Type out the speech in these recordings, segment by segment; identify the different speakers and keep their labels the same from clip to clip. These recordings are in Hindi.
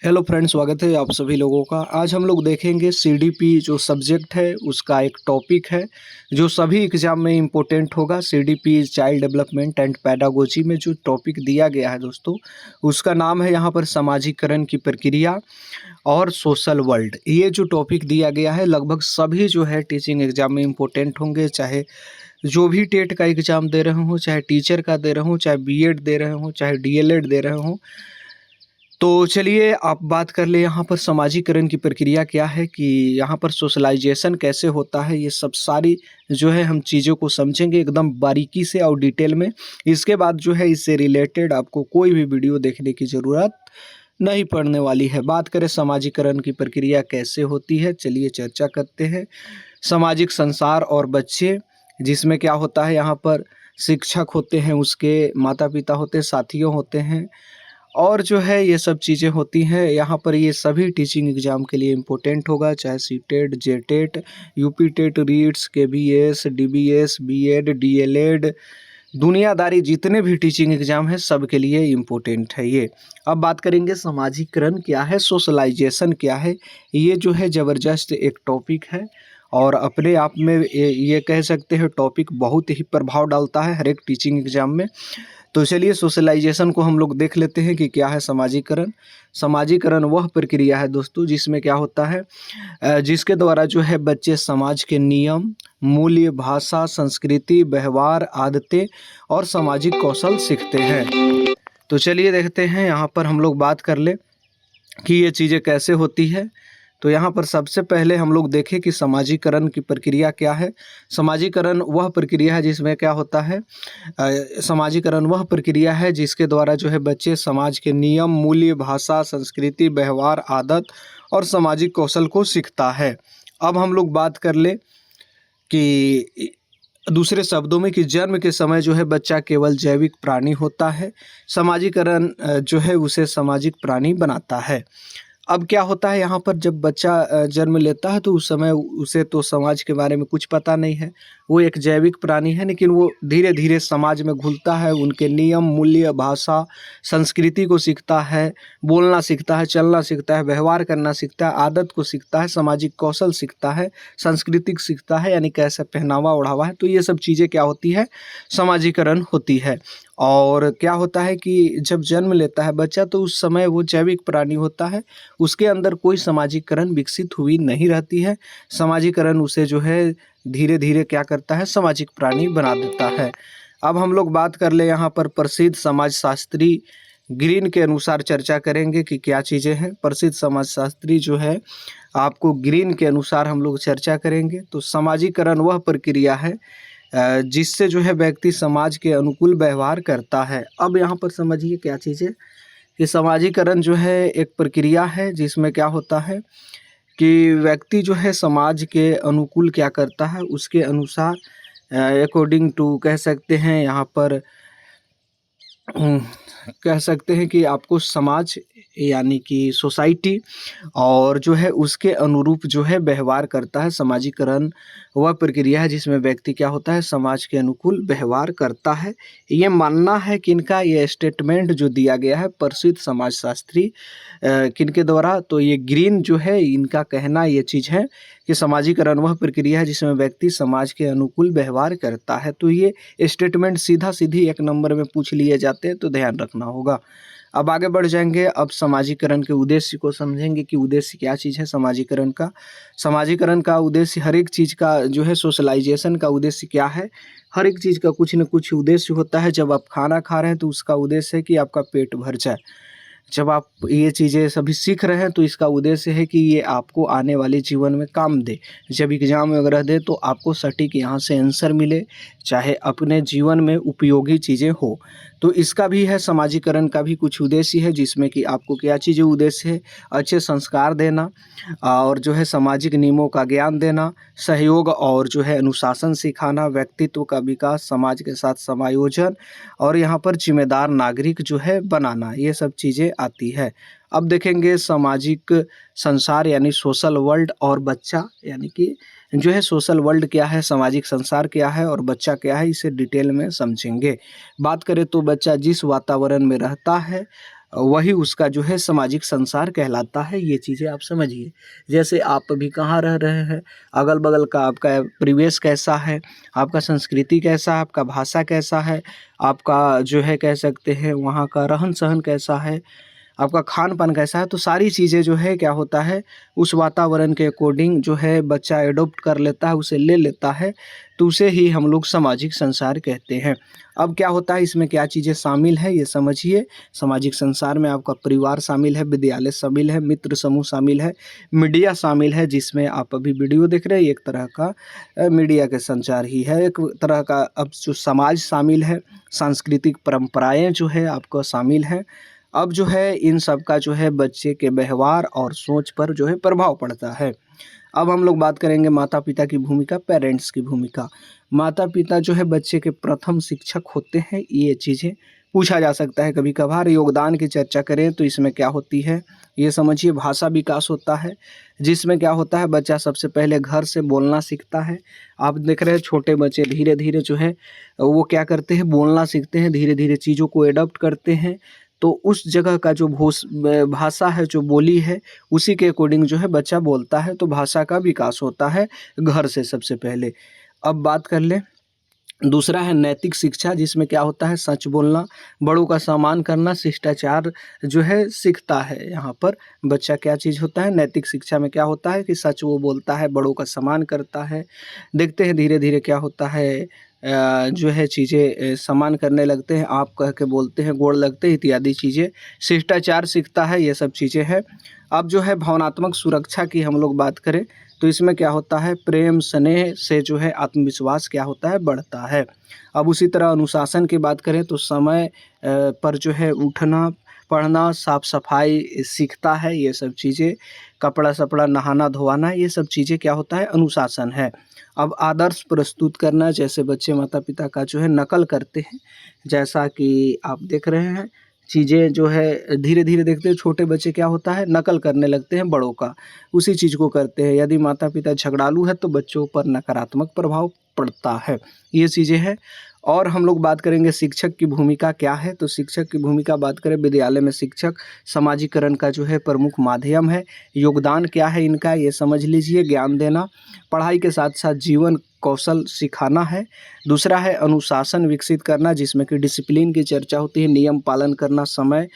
Speaker 1: हेलो फ्रेंड्स, स्वागत है आप सभी लोगों का। आज हम लोग देखेंगे सीडीपी जो सब्जेक्ट है उसका एक टॉपिक है जो सभी एग्जाम में इम्पोर्टेंट होगा। CDP child development and pedagogy में जो टॉपिक दिया गया है दोस्तों, उसका नाम है यहाँ पर समाजीकरण की प्रक्रिया और सोशल वर्ल्ड। ये जो टॉपिक दिया गया है लगभग सभी जो है टीचिंग एग्जाम में इम्पोर्टेंट होंगे, चाहे जो भी टेट का एग्ज़ाम दे रहे हों, चाहे टीचर का दे रहे हों, चाहे बीएड दे रहे हों, चाहे डीएलएड दे रहे हों। तो चलिए आप बात कर ले यहाँ पर समाजीकरण की प्रक्रिया क्या है, कि यहाँ पर सोशलाइजेशन कैसे होता है। ये सब सारी जो है हम चीज़ों को समझेंगे एकदम बारीकी से और डिटेल में। इसके बाद जो है इससे रिलेटेड आपको कोई भी वीडियो देखने की ज़रूरत नहीं पड़ने वाली है। बात करें समाजीकरण की प्रक्रिया कैसे होती है, चलिए चर्चा करते हैं। सामाजिक संसार और बच्चे, जिसमें क्या होता है यहाँ पर शिक्षक होते हैं, उसके माता पिता होते हैं, साथियों होते हैं और जो है ये सब चीज़ें होती हैं यहाँ पर। ये सभी टीचिंग एग्ज़ाम के लिए इम्पोर्टेंट होगा, चाहे CTET, JTET, UP TET, REETs, KBS, DBS, BEd, DElEd, दुनियादारी जितने भी टीचिंग एग्ज़ाम हैं सब के लिए इम्पोर्टेंट है ये। अब बात करेंगे समाजीकरण क्या है, सोशलाइजेशन क्या है। ये जो है ज़बरदस्त एक टॉपिक है और अपने आप में ये कह सकते हैं टॉपिक बहुत ही प्रभाव डालता है हर एक टीचिंग एग्ज़ाम में। तो चलिए सोशलाइजेशन को हम लोग देख लेते हैं कि क्या है समाजीकरण। समाजीकरण वह प्रक्रिया है दोस्तों जिसमें क्या होता है, जिसके द्वारा जो है बच्चे समाज के नियम, मूल्य, भाषा, संस्कृति, व्यवहार, आदतें और सामाजिक कौशल सीखते हैं। तो चलिए देखते हैं यहाँ पर हम लोग बात कर ले कि ये चीज़ें कैसे होती है। तो यहाँ पर सबसे पहले हम लोग देखें कि समाजीकरण की प्रक्रिया क्या है। समाजीकरण वह प्रक्रिया है जिसमें क्या होता है, समाजीकरण वह प्रक्रिया है जिसके द्वारा जो है बच्चे समाज के नियम, मूल्य, भाषा, संस्कृति, व्यवहार, आदत और सामाजिक कौशल को सीखता है। अब हम लोग बात कर ले कि दूसरे शब्दों में कि जन्म के समय जो है बच्चा केवल जैविक प्राणी होता है, समाजीकरण जो है उसे सामाजिक प्राणी बनाता है। अब क्या होता है यहाँ पर, जब बच्चा जन्म लेता है तो उस समय उसे तो समाज के बारे में कुछ पता नहीं है। वो एक जैविक प्राणी है, लेकिन वो धीरे धीरे समाज में घुलता है, उनके नियम, मूल्य, भाषा, संस्कृति को सीखता है, बोलना सीखता है, चलना सीखता है, व्यवहार करना सीखता है, आदत को सीखता है, सामाजिक कौशल सीखता है, सांस्कृतिक सीखता है, यानी कैसा पहनावा ओढ़ावा है। तो ये सब चीज़ें क्या होती है, समाजीकरण होती है। और क्या होता है कि जब जन्म लेता है बच्चा तो उस समय वो जैविक प्राणी होता है, उसके अंदर कोई समाजीकरण विकसित हुई नहीं रहती है। समाजीकरण उसे जो है धीरे धीरे क्या करता है, सामाजिक प्राणी बना देता है। अब हम लोग बात कर ले यहाँ पर प्रसिद्ध समाजशास्त्री ग्रीन के अनुसार चर्चा करेंगे कि क्या चीज़ें हैं। प्रसिद्ध समाजशास्त्री जो है आपको ग्रीन के अनुसार हम लोग चर्चा करेंगे। तो समाजीकरण वह प्रक्रिया है जिससे जो है व्यक्ति समाज के अनुकूल व्यवहार करता है। अब यहाँ पर समझिए क्या चीज़ है कि समाजीकरण जो है एक प्रक्रिया है जिसमें क्या होता है कि व्यक्ति जो है समाज के अनुकूल क्या करता है, उसके अनुसार अकॉर्डिंग टू कह सकते हैं यहाँ पर उम, कह सकते हैं कि आपको समाज यानी कि सोसाइटी और जो है उसके अनुरूप जो है व्यवहार करता है। समाजीकरण वह प्रक्रिया है जिसमें व्यक्ति क्या होता है, समाज के अनुकूल व्यवहार करता है। ये मानना है किनका, ये स्टेटमेंट जो दिया गया है प्रसिद्ध समाजशास्त्री किनके द्वारा, तो ये ग्रीन जो है इनका कहना ये चीज़ है कि समाजीकरण वह प्रक्रिया है जिसमें व्यक्ति समाज के अनुकूल व्यवहार करता है। तो ये स्टेटमेंट सीधा सीधी एक नंबर में पूछ लिए जाते हैं, तो ध्यान रखना होगा। अब आगे बढ़ जाएंगे, अब समाजीकरण के उद्देश्य को समझेंगे कि उद्देश्य क्या चीज़ है समाजीकरण का। समाजीकरण का उद्देश्य हर एक चीज़ का जो है, सोशलाइजेशन का उद्देश्य क्या है, हर एक चीज़ का कुछ न कुछ उद्देश्य होता है। जब आप खाना खा रहे हैं तो उसका उद्देश्य है कि आपका पेट भर जाए। जब आप ये चीज़ें सभी सीख रहे हैं तो इसका उद्देश्य है कि ये आपको आने वाले जीवन में काम दे। जब एग्ज़ाम वगैरह दे तो आपको सटीक यहाँ से आंसर मिले, चाहे अपने जीवन में उपयोगी चीज़ें हो। तो इसका भी है, समाजीकरण का भी कुछ उद्देश्य है जिसमें कि आपको क्या चीज़ें उद्देश्य है, अच्छे संस्कार देना और जो है सामाजिक नियमों का ज्ञान देना, सहयोग और जो है अनुशासन सिखाना, व्यक्तित्व का विकास, समाज के साथ समायोजन और यहाँ पर जिम्मेदार नागरिक जो है बनाना, ये सब चीज़ें आती है। अब देखेंगे सामाजिक संसार यानी सोशल वर्ल्ड और बच्चा, यानी कि जो है सोशल वर्ल्ड क्या है, सामाजिक संसार क्या है और बच्चा क्या है, इसे डिटेल में समझेंगे। बात करें तो बच्चा जिस वातावरण में रहता है वही उसका जो है सामाजिक संसार कहलाता है। ये चीज़ें आप समझिए। जैसे आप अभी कहाँ रह रहे हैं, अगल-बगल का आपका परिवेश कैसा है, आपका संस्कृति कैसा है, आपका भाषा कैसा है, आपका जो है कह सकते हैं वहाँ का रहन-सहन कैसा है, आपका खान-पान कैसा है, तो सारी चीज़ें जो है क्या होता है, उस वातावरण के अकॉर्डिंग जो है बच्चा एडॉप्ट कर लेता है, उसे ले लेता है, तो उसे ही हम लोग सामाजिक संसार कहते हैं। अब क्या होता है, इसमें क्या चीज़ें शामिल है ये समझिए। सामाजिक संसार में आपका परिवार शामिल है, विद्यालय शामिल है, मित्र समूह शामिल है, मीडिया शामिल है, जिसमें आप अभी वीडियो देख रहे हैं, एक तरह का मीडिया के संचार ही है। एक तरह का अब जो समाज शामिल है, सांस्कृतिक परंपराएँ जो है आपको शामिल हैं। अब जो है इन सब का जो है बच्चे के व्यवहार और सोच पर जो है प्रभाव पड़ता है। अब हम लोग बात करेंगे माता-पिता की भूमिका, पेरेंट्स की भूमिका। माता-पिता जो है बच्चे के प्रथम शिक्षक होते हैं, ये चीज़ें पूछा जा सकता है कभी-कभार। योगदान की चर्चा करें तो इसमें क्या होती है, ये समझिए। भाषा विकास होता है, जिसमें क्या होता है बच्चा सबसे पहले घर से बोलना सीखता है। आप देख रहे हैं छोटे बच्चे धीरे-धीरे जो है वो क्या करते हैं, बोलना सीखते हैं, धीरे-धीरे चीज़ों को एडॉप्ट करते हैं। तो उस जगह का जो भाषा है, जो बोली है, उसी के अकॉर्डिंग जो है बच्चा बोलता है, तो भाषा का विकास होता है घर से सबसे पहले। अब बात कर लें, दूसरा है नैतिक शिक्षा, जिसमें क्या होता है सच बोलना, बड़ों का सम्मान करना, शिष्टाचार जो है सीखता है। यहाँ पर बच्चा क्या चीज़ होता है, नैतिक शिक्षा में क्या होता है कि सच वो बोलता है, बड़ों का सम्मान करता है। देखते हैं धीरे-धीरे क्या होता है जो है चीज़ें सम्मान करने लगते हैं, आप कह के बोलते हैं, गोड़ लगते हैं, इत्यादि चीज़ें। शिष्टाचार सीखता है, ये सब चीज़ें हैं। अब जो है भावनात्मक सुरक्षा की हम लोग बात करें तो इसमें क्या होता है, प्रेम स्नेह से जो है आत्मविश्वास क्या होता है, बढ़ता है। अब उसी तरह अनुशासन की बात करें तो समय पर जो है उठना, पढ़ना, साफ सफाई सीखता है, ये सब चीज़ें। कपड़ा-सपड़ा नहाना धोवाना, ये सब चीज़ें क्या होता है, अनुशासन है। अब आदर्श प्रस्तुत करना, जैसे बच्चे माता-पिता का जो है नकल करते हैं, जैसा कि आप देख रहे हैं चीज़ें जो है धीरे-धीरे देखते हैं छोटे बच्चे क्या होता है, नकल करने लगते हैं बड़ों का, उसी चीज़ को करते हैं। यदि माता-पिता झगड़ालू है तो बच्चों पर नकारात्मक प्रभाव पड़ता है, ये चीज़ें हैं। और हम लोग बात करेंगे शिक्षक की भूमिका क्या है, तो शिक्षक की भूमिका बात करें, विद्यालय में शिक्षक समाजीकरण का जो है प्रमुख माध्यम है। योगदान क्या है इनका, ये समझ लीजिए। ज्ञान देना, पढ़ाई के साथ-साथ जीवन कौशल सिखाना है। दूसरा है अनुशासन विकसित करना, जिसमें कि डिसिप्लिन की चर्चा होती है, नियम पालन करना, समय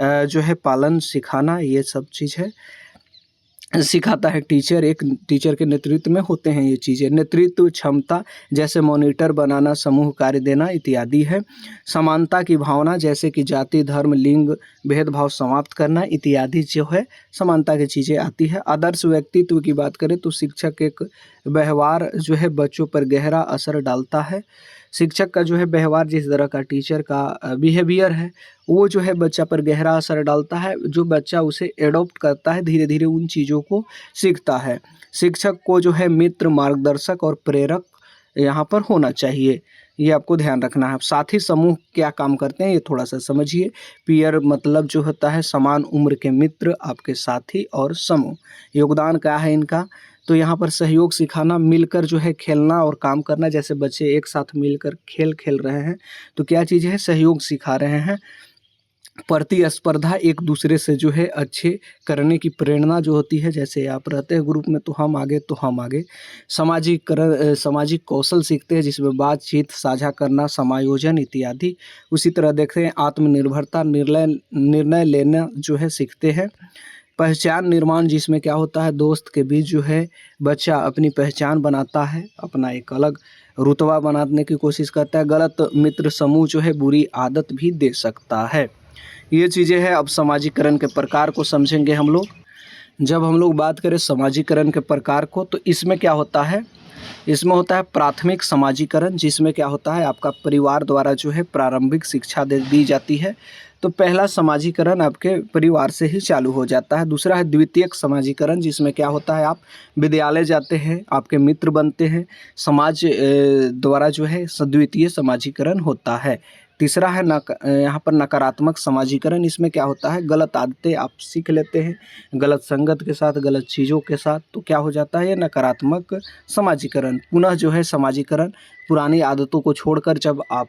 Speaker 1: जो है पालन सिखाना, ये सब चीज़ है। सिखाता है टीचर, एक टीचर के नेतृत्व में होते हैं ये चीज़ें। नेतृत्व क्षमता, जैसे मॉनिटर बनाना, समूह कार्य देना इत्यादि है। समानता की भावना, जैसे कि जाति, धर्म, लिंग भेदभाव समाप्त करना इत्यादि जो है समानता की चीज़ें आती है। आदर्श व्यक्तित्व की बात करें तो शिक्षक एक व्यवहार जो है बच्चों पर गहरा असर डालता है। शिक्षक का जो है व्यवहार, जिस तरह का टीचर का बिहेवियर है, वो जो है बच्चा पर गहरा असर डालता है। जो बच्चा उसे एडॉप्ट करता है, धीरे-धीरे उन चीज़ों को सीखता है। शिक्षक को जो है मित्र, मार्गदर्शक और प्रेरक यहाँ पर होना चाहिए, ये आपको ध्यान रखना है। साथी समूह क्या काम करते हैं, ये थोड़ा-सा समझिए। पीयर मतलब जो होता है समान उम्र के मित्र, आपके साथी और समूह। योगदान क्या है इनका, तो यहाँ पर सहयोग सिखाना, मिलकर जो है खेलना और काम करना, जैसे बच्चे एक साथ मिलकर खेल खेल रहे हैं, तो क्या चीज़ है, सहयोग सिखा रहे हैं। प्रतिस्पर्धा, एक दूसरे से जो है अच्छे करने की प्रेरणा जो होती है, जैसे आप रहते हैं ग्रुप में तो हम आगे तो हम आगे। सामाजिक कौशल सीखते हैं, जिसमें बातचीत, साझा करना, समायोजन इत्यादि। उसी तरह देखते हैं आत्मनिर्भरता, निर्णय लेना जो है सीखते हैं। पहचान निर्माण, जिसमें क्या होता है दोस्त के बीच जो है बच्चा अपनी पहचान बनाता है, अपना एक अलग रुतबा बनाने की कोशिश करता है। गलत मित्र समूह जो है बुरी आदत भी दे सकता है, ये चीज़ें हैं। अब समाजीकरण के प्रकार को समझेंगे हम लोग। जब हम लोग बात करें समाजीकरण के प्रकार को, तो इसमें क्या होता है, इसमें होता है प्राथमिक समाजीकरण, जिसमें क्या होता है आपका परिवार द्वारा जो है प्रारंभिक शिक्षा दी जाती है। तो पहला समाजीकरण आपके परिवार से ही चालू हो जाता है। दूसरा है द्वितीयक समाजीकरण, जिसमें क्या होता है आप विद्यालय जाते हैं, आपके मित्र बनते हैं, समाज द्वारा जो है द्वितीय समाजीकरण होता है। तीसरा है यहाँ पर नकारात्मक समाजीकरण, इसमें क्या होता है गलत आदतें आप सीख लेते हैं, गलत संगत के साथ, गलत चीज़ों के साथ, तो क्या हो जाता है ये नकारात्मक समाजीकरण। पुनः जो है समाजीकरण, पुरानी आदतों को छोड़कर जब आप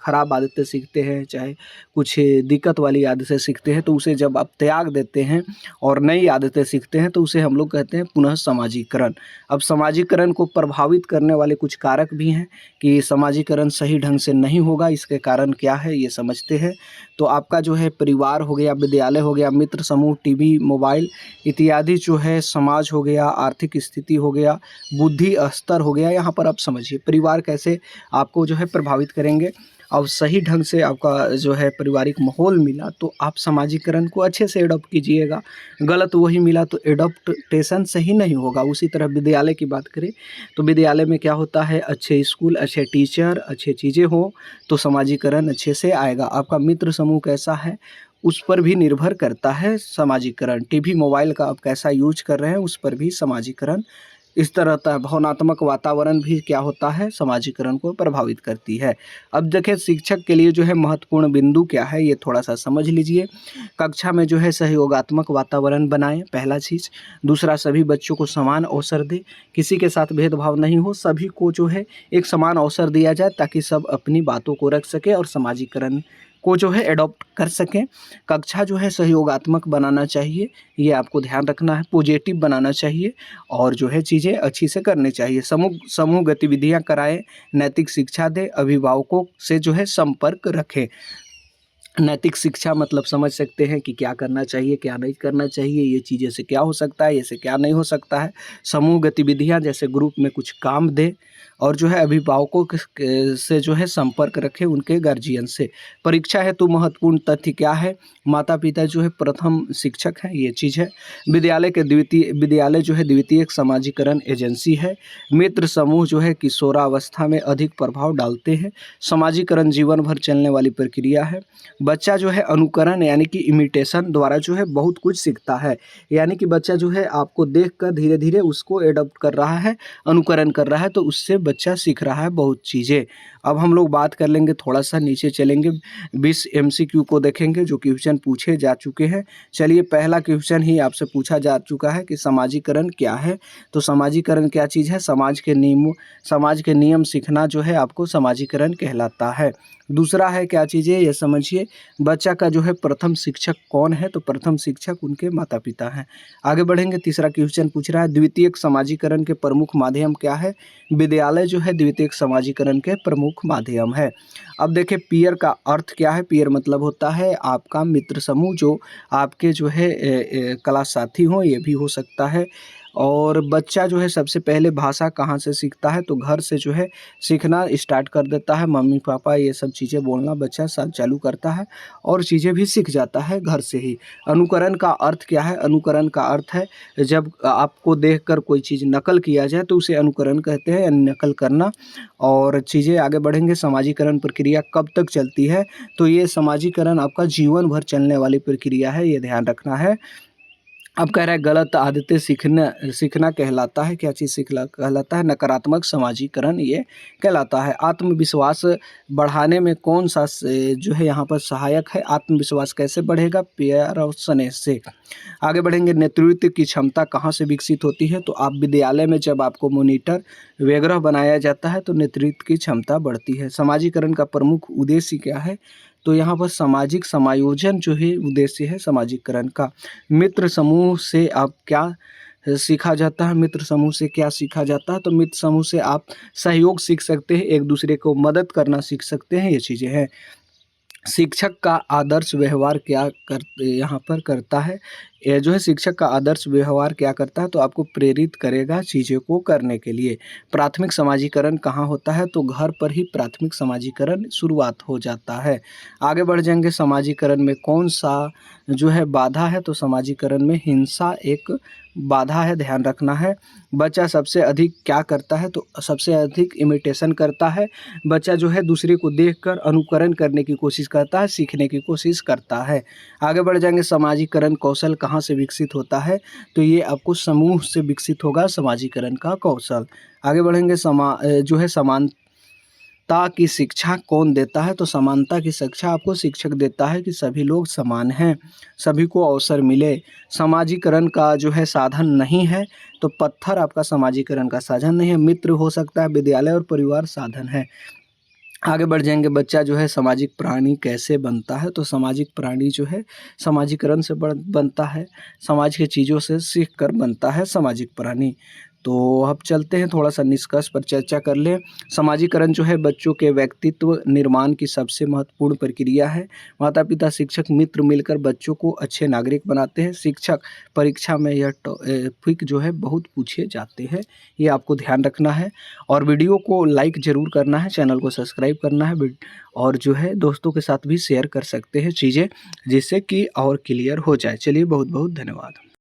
Speaker 1: खराब आदतें सीखते हैं, चाहे कुछ दिक्कत वाली आदतें सीखते हैं, तो उसे जब आप त्याग देते हैं और नई आदतें सीखते हैं तो उसे हम लोग कहते हैं पुनः समाजीकरण। अब समाजीकरण को प्रभावित करने वाले कुछ कारक भी हैं कि समाजीकरण सही ढंग से नहीं होगा, इसके कारण क्या है ये समझते हैं। तो आपका जो है परिवार हो गया, विद्यालय हो गया, मित्र समूह, टीवी, मोबाइल इत्यादि जो है, समाज हो गया, आर्थिक स्थिति हो गया, बुद्धि स्तर हो गया, यहाँ पर आप समझिए परिवार कैसे आपको जो है प्रभावित करेंगे। अब सही ढंग से आपका जो है पारिवारिक माहौल मिला तो आप समाजीकरण को अच्छे से एडॉप्ट कीजिएगा, गलत वही मिला तो एडॉप्टेशन सही नहीं होगा। उसी तरह विद्यालय की बात करें तो विद्यालय में क्या होता है, अच्छे स्कूल, अच्छे टीचर, अच्छे चीज़ें हो तो समाजीकरण अच्छे से आएगा। आपका मित्र समूह कैसा है उस पर भी निर्भर करता है समाजीकरण। टीवी मोबाइल का आप कैसा यूज कर रहे हैं उस पर भी समाजीकरण इस तरह का भावनात्मक वातावरण भी क्या होता है, समाजीकरण को प्रभावित करती है। अब देखिए शिक्षक के लिए जो है महत्वपूर्ण बिंदु क्या है ये थोड़ा सा समझ लीजिए। कक्षा में जो है सहयोगात्मक वातावरण बनाएं, पहला चीज़। दूसरा, सभी बच्चों को समान अवसर दें, किसी के साथ भेदभाव नहीं हो, सभी को जो है एक समान अवसर दिया जाए ताकि सब अपनी बातों को रख सके और समाजीकरण को जो है एडॉप्ट कर सकें। कक्षा जो है सहयोगात्मक बनाना चाहिए, ये आपको ध्यान रखना है, पॉजिटिव बनाना चाहिए और जो है चीज़ें अच्छी से करनी चाहिए। समूह समूह गतिविधियां कराएं, नैतिक शिक्षा दें, अभिभावकों से जो है संपर्क रखें। नैतिक शिक्षा मतलब समझ सकते हैं कि क्या करना चाहिए, क्या नहीं करना चाहिए, ये चीज़ें से क्या हो सकता है, ये से क्या नहीं हो सकता है। समूह गतिविधियां जैसे ग्रुप में कुछ काम दें और जो है अभिभावकों से जो है संपर्क रखें, उनके गार्जियन से। परीक्षा हेतु महत्वपूर्ण तथ्य क्या है, माता पिता जो है प्रथम शिक्षक हैं, ये चीज़ है। विद्यालय जो है द्वितीयक समाजीकरण एजेंसी है। मित्र समूह जो है किशोरावस्था में अधिक प्रभाव डालते हैं। समाजीकरण जीवन भर चलने वाली प्रक्रिया है। बच्चा जो है अनुकरण यानी कि इमिटेशन द्वारा जो है बहुत कुछ सीखता है, यानी कि बच्चा जो है आपको देखकर धीरे धीरे उसको एडॉप्ट कर रहा है, अनुकरण कर रहा है, तो उससे बच्चा सीख रहा है बहुत चीज़ें। अब हम लोग बात कर लेंगे, थोड़ा सा नीचे चलेंगे, 20 MCQ को देखेंगे जो क्वेश्चन पूछे जा चुके हैं। चलिए पहला क्वेश्चन ही आपसे पूछा जा चुका है कि समाजीकरण क्या है। तो समाजीकरण क्या चीज़ है, समाज के नियम सीखना जो है आपको समाजीकरण कहलाता है। दूसरा है क्या चीज़ है ये समझिए, बच्चा का जो है प्रथम शिक्षक कौन है, तो प्रथम शिक्षक उनके माता पिता हैं। आगे बढ़ेंगे, तीसरा क्वेश्चन पूछ रहा है द्वितीयक समाजीकरण के प्रमुख माध्यम क्या है। विद्यालय जो है द्वितीयक समाजीकरण के प्रमुख माध्यम है। अब देखिए पीयर का अर्थ क्या है, पीयर मतलब होता है आपका मित्र समूह, जो आपके जो है क्लास साथी हों, ये भी हो सकता है। और बच्चा जो है सबसे पहले भाषा कहाँ से सीखता है, तो घर से जो है सीखना स्टार्ट कर देता है, मम्मी पापा ये सब चीज़ें बोलना बच्चा साथ चालू करता है और चीज़ें भी सीख जाता है घर से ही। अनुकरण का अर्थ क्या है, अनुकरण का अर्थ है जब आपको देखकर कोई चीज़ नकल किया जाए तो उसे अनुकरण कहते हैं, यानी नकल करना। और चीज़ें आगे बढ़ेंगे, समाजीकरण प्रक्रिया कब तक चलती है, तो ये समाजीकरण आपका जीवन भर चलने वाली प्रक्रिया है, ये ध्यान रखना है। अब कह रहा है गलत आदतें सीखना कहलाता है, क्या चीज़ सीखना कहलाता है, नकारात्मक समाजीकरण ये कहलाता है। आत्मविश्वास बढ़ाने में कौन सा जो है यहाँ पर सहायक है, आत्मविश्वास कैसे बढ़ेगा, प्यार और स्नेह से। आगे बढ़ेंगे, नेतृत्व की क्षमता कहाँ से विकसित होती है, तो आप विद्यालय में जब आपको मॉनिटर वगैरह बनाया जाता है तो नेतृत्व की क्षमता बढ़ती है। समाजीकरण का प्रमुख उद्देश्य क्या है, तो यहाँ पर सामाजिक समायोजन जो है उद्देश्य है समाजीकरण का। मित्र समूह से आप क्या सीखा जाता है, मित्र समूह से क्या सीखा जाता है, तो मित्र समूह से आप सहयोग सीख सकते हैं, एक दूसरे को मदद करना सीख सकते हैं, ये चीज़ें हैं। शिक्षक का आदर्श व्यवहार क्या कर यहाँ पर करता है, ये जो है शिक्षक का आदर्श व्यवहार क्या करता है, तो आपको प्रेरित करेगा चीज़ों को करने के लिए। प्राथमिक समाजीकरण कहाँ होता है, तो घर पर ही प्राथमिक समाजीकरण शुरुआत हो जाता है। आगे बढ़ जाएंगे, समाजीकरण में कौन सा जो है बाधा है, तो समाजीकरण में हिंसा एक बाधा है, ध्यान रखना है। बच्चा सबसे अधिक क्या करता है, तो सबसे अधिक इमिटेशन करता है। बच्चा जो है दूसरे को देखकर अनुकरण करने की कोशिश करता है, सीखने की कोशिश करता है। आगे बढ़ जाएंगे, समाजीकरण कौशल कहाँ से विकसित होता है, तो ये आपको समूह से विकसित होगा समाजीकरण का कौशल। आगे बढ़ेंगे, जो है की शिक्षा कौन देता है? तो समानता की शिक्षा आपको शिक्षक देता है कि सभी लोग समान हैं, सभी को अवसर मिले। समाजीकरण का जो है साधन नहीं है, तो पत्थर आपका समाजीकरण का साधन नहीं है। मित्र हो सकता है, विद्यालय और परिवार साधन है। आगे बढ़ जाएंगे, बच्चा जो है सामाजिक प्राणी कैसे बनता है? तो सामाजिक प्राणी जो है समाजीकरण से बनता है, समाज की चीज़ों से सीख कर बनता है सामाजिक प्राणी। तो अब चलते हैं, थोड़ा सा निष्कर्ष पर चर्चा कर लें। समाजीकरण जो है बच्चों के व्यक्तित्व निर्माण की सबसे महत्वपूर्ण प्रक्रिया है। माता पिता, शिक्षक, मित्र मिलकर बच्चों को अच्छे नागरिक बनाते हैं। शिक्षक परीक्षा में यह टॉपिक जो है बहुत पूछे जाते हैं, ये आपको ध्यान रखना है। और वीडियो को लाइक ज़रूर करना है, चैनल को सब्सक्राइब करना है, और जो है दोस्तों के साथ भी शेयर कर सकते हैं चीज़ें, जिससे कि और क्लियर हो जाए। चलिए, बहुत बहुत धन्यवाद।